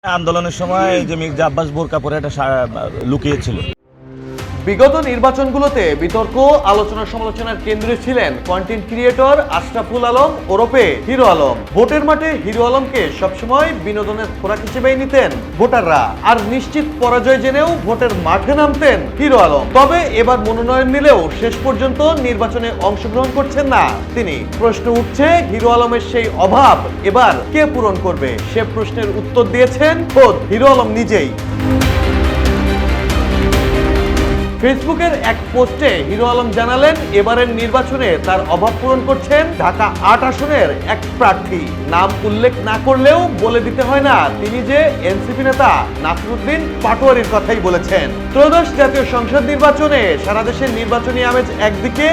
আন্দোলনের সময় যে মির্জা আব্বাস বোরকা পরে একটা লুকিয়েছিল। বিগত নির্বাচনগুলোতে বিতর্ক আলোচনা সমালোচনার কেন্দ্রে ছিলেন কন্টেন্ট ক্রিয়েটর আশরাফুল আলম ওরফে হিরো আলম। ভোটের মাঠে হিরো আলমকে সবসময় বিনোদনের খোরাক হিসেবেই নিতেন ভোটাররা, আর নিশ্চিত পরাজয় জেনেও ভোটের মাঠে নামতেন হিরো আলম। তবে এবার মনোনয়ন নিলেও শেষ পর্যন্ত নির্বাচনে অংশগ্রহণ করছেন না তিনি। প্রশ্ন উঠছে, হিরো আলমের সেই অভাব এবার কে পূরণ করবে? সে প্রশ্নের উত্তর দিয়েছেন খোদ হিরো আলম নিজেই। ফেসবুকের এক পোস্টে হিরো আলম জানালেন, এবারের নির্বাচনে তার অভাব পূরণ করছেন ঢাকা ৮ আসনের এক প্রার্থী। নাম উল্লেখ না করলেও বলে দিতে হয় না তিনি যে এনসিপি নেতা নাসিরউদ্দিন পাটোয়ারির কথাই বলেছেন। ত্রয়োদশ জাতীয় সংসদ নির্বাচনে সারা দেশের নির্বাচনী আমেজ একদিকে,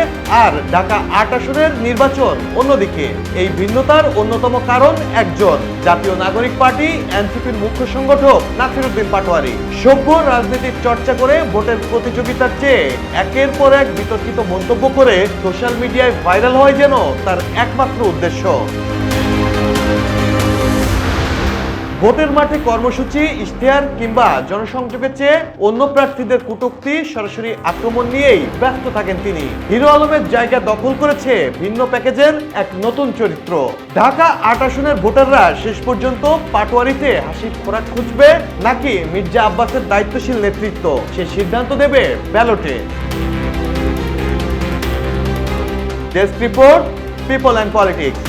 আর ঢাকা ৮ আসনের নির্বাচন অন্যদিকে। এই ভিন্নতার অন্যতম কারণ একজন, জাতীয় নাগরিক পার্টি এনসিপির মুখ্য সংগঠক নাসিরউদ্দিন পাটোয়ারি। সভ্য রাজনীতির চর্চা করে ভোটের প্রতিযোগিতার চেয়ে একের পর এক বিতর্কিত মন্তব্য করে সোশ্যাল মিডিয়ায় ভাইরাল হয় যেন তার একমাত্র উদ্দেশ্য। ভোটের মাঠে কর্মসূচি, ইশতেহার কিংবা জনসংযোগের চেয়ে অন্য প্রার্থীদের কটূক্তি, সরাসরি আক্রমণ নিয়েই ব্যস্ত থাকেন তিনি। হিরো আলমের জায়গা দখল করেছে ভিন্ন প্যাকেজের এক নতুন চরিত্র। ঢাকা ৮ আসনের ভোটাররা শেষ পর্যন্ত পাটোয়ারিতে হাসির খোরাক খুঁজবে নাকি মির্জা আব্বাসের দায়িত্বশীল নেতৃত্ব, সে সিদ্ধান্ত দেবে ব্যালটে। Desk report, people and politics.